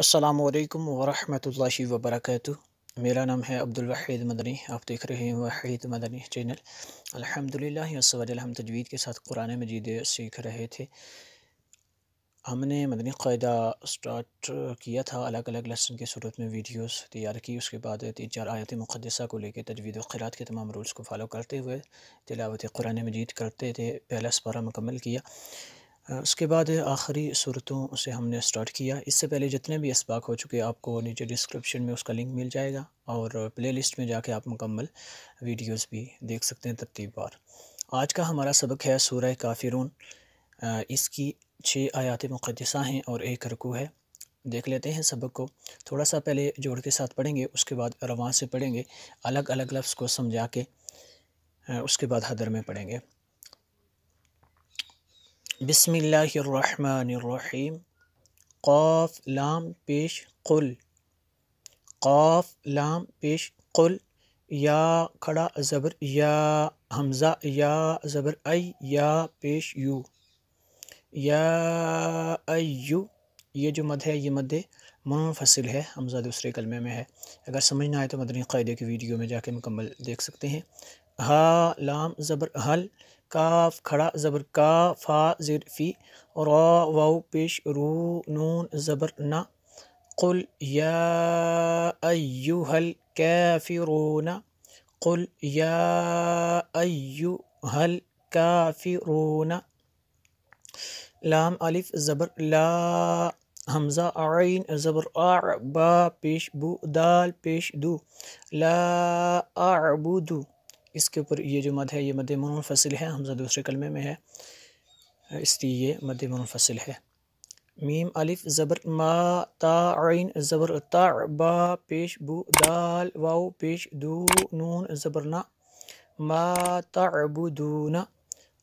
السلام علیکم ورحمۃ اللہ وبرکاتہ۔ میرا نام ہے عبدالوحید مدنی، آپ دیکھ رہے ہیں وحید مدنی چینل۔ الحمدللہ ہم تجوید کے ساتھ قرآن مجید سیکھ رہے تھے۔ ہم نے مدنی قاعدہ سٹارٹ کیا تھا، الگ الگ لیسن کے صورت میں ویڈیوز تیار کی، اس کے بعد 3-4 آیات مقدسہ کو لے کے تجوید و قرات کے تمام رولز کو فالو کرتے ہوئے تلاوت قرآن مجید کرتے تھے، پہلا سپارہ مکمل کیا۔ اس کے بعد آخری صورتوں سے ہم نے سٹارٹ کیا۔ اس سے پہلے جتنے بھی اسباق ہو چکے آپ کو نیچے ڈسکرپشن میں اس کا لنک مل جائے گا، اور پلے لسٹ میں جا کے آپ مکمل ویڈیوز بھی دیکھ سکتے ہیں ترتیب وار۔ آج کا ہمارا سبق ہے سورہ کافرون۔ اس کی 6 آیات مقدسہ ہیں اور 1 رکوع ہے۔ دیکھ لیتے ہیں سبق کو، تھوڑا سا پہلے جوڑ کے ساتھ پڑھیں گے، اس کے بعد رواں سے پڑھیں گے، الگ الگ لفظ کو سمجھا کے اس کے بعد حدر میں پڑھیں گے۔ بسم اللہ الرحمن الرحیم۔ قاف لام پیش قل، قاف لام پیش قل، یا کھڑا زبر یا، حمزہ یا زبر ای، یا پیش یو، یا ایو۔ یہ جو مد ہے یہ مد منفصل ہے، حمزہ دوسرے کلمے میں ہے۔ اگر سمجھنا ہے تو مدنی قاعدے کی ویڈیو میں جا کے مکمل دیکھ سکتے ہیں۔ ہا لام زبر حل، کاف کھڑا زبر کا، فا زیر فی، را واو پیش رو، نون زبر نا، قل یا ایہا الکافرون، قل یا ایہا الکافرون۔ لام الف زبر لا، حمزہ عین زبر آ، با پیش بو، دال پیش دو، لا اعبد۔ اس کے اوپر یہ جو مد ہے یہ مد منفصل ہے، حمزہ دوسرے کلمے میں ہے، اس لیے یہ مد منفصل ہے۔ میم الف زبر ما، تا عین زبر تا، با پیش بو، دال واو پیش دو، نون زبر نا، ما تعبدون،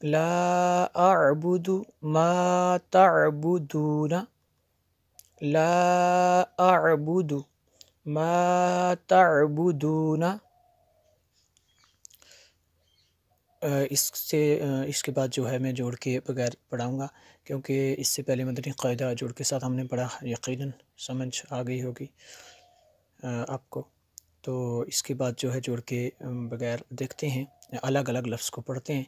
لا اعبد ما تعبدون، لا اعبد ما تعبدون۔ اس کے بعد جو ہے میں جوڑ کے بغیر پڑھاؤں گا، کیونکہ اس سے پہلے مدنی قاعدہ جوڑ کے ساتھ ہم نے پڑھا، یقیناً سمجھ آ گئی ہوگی آپ کو۔ تو اس کے بعد جو ہے جوڑ کے بغیر دیکھتے ہیں، الگ الگ لفظ کو پڑھتے ہیں۔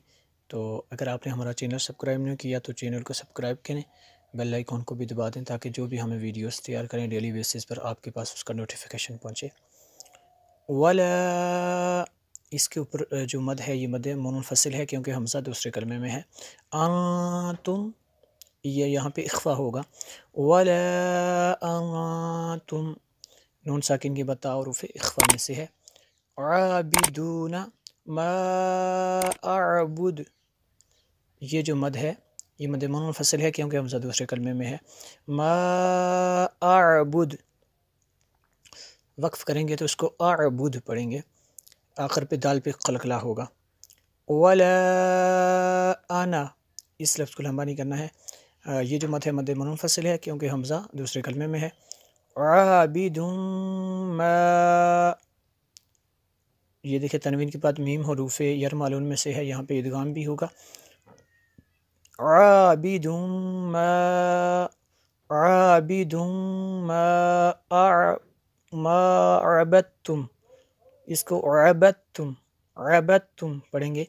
تو اگر آپ نے ہمارا چینل سبسکرائب نہیں کیا تو چینل کو سبسکرائب کریں، بیل آئیکن کو بھی دبا دیں، تاکہ جو بھی ہمیں ویڈیوز تیار کریں ڈیلی بیسس پر آپ کے پاس اس کا نوٹیفیکیشن پہنچے۔ ولا، اس کے اوپر جو مد ہے یہ مد منفصل ہے، کیونکہ حمزہ دوسرے کلمے میں ہے۔ انتم، یہ یہاں پہ اخفا ہوگا۔ ولا انتم، نون ساکن کی بتا حروف اخفا میں سے ہے۔ عابدون ما اعبد، یہ جو مد ہے یہ مد منفصل ہے، کیونکہ حمزہ دوسرے کلمے میں ہے۔ ما اعبد، وقف کریں گے تو اس کو اعبد پڑھیں گے، آخر پہ دال پہ قلقلہ ہوگا۔ ولا انا، اس لفظ کو لمبا نہیں کرنا ہے، یہ جو مد ہے مد منفصل ہے، کیونکہ حمزہ دوسرے کلمے میں ہے۔ عابد ما، یہ دیکھیں تنوین کے بعد میم حروف یرمالون میں سے ہے، یہاں پہ ادغام بھی ہوگا۔ عابد ما، عابد ما عبدتم، اس کو عبدتم، عبدتم پڑھیں گے،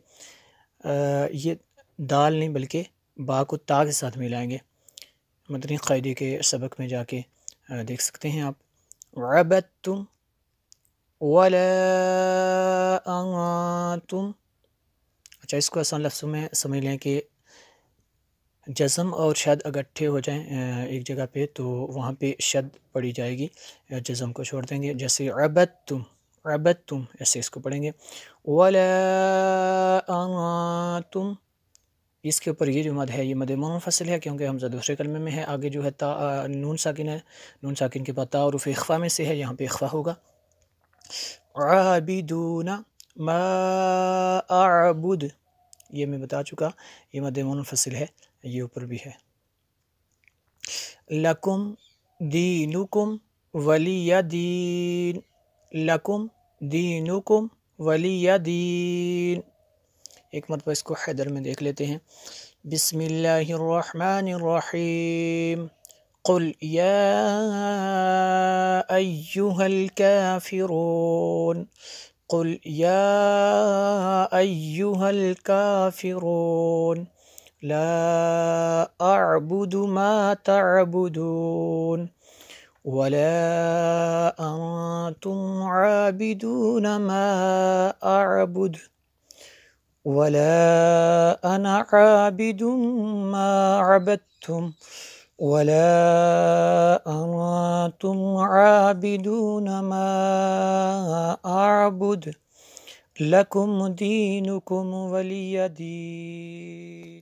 یہ دال نہیں بلکہ با کو تا کے ساتھ ملائیں گے۔ مدنی قاعدے کے سبق میں جا کے دیکھ سکتے ہیں آپ۔ عبدتم ولا انتم۔ اچھا، اس کو آسان لفظوں میں سمجھ لیں کہ جزم اور شد اکٹھے ہو جائیں ایک جگہ پہ تو وہاں پہ شد پڑی جائے گی، جزم کو چھوڑ دیں گے، جیسے عبدتم، عبدتم ایسے اس کو پڑھیں گے۔ ولا انتم، اس کے اوپر یہ جو مد ہے یہ مد منفصل ہے، کیونکہ حمزہ دوسرے کلمے میں ہے، آگے جو ہے تا نون ساکن ہے، نون ساکن کے بعد تا حروف اخفا میں سے ہے، یہاں پہ اخفا ہوگا۔ عابدون ما اعبد، یہ میں بتا چکا، یہ مد منفصل ہے، یہ اوپر بھی ہے۔ لکم دینکم ولی دین، لکم دینکم ولی دین۔ ایک مرتبہ اس کو حیدر میں دیکھ لیتے ہیں۔ بسم اللہ الرحمن الرحیم۔ قل يا أيها الكافرون قل يا أيها الكافرون لا أعبد ما تعبدون ولا أنتم عابدون ما أعبد ولا أنا عابد ما عبدتم ولا أنتم عابدون ما أعبد لكم دينكم ولي دين.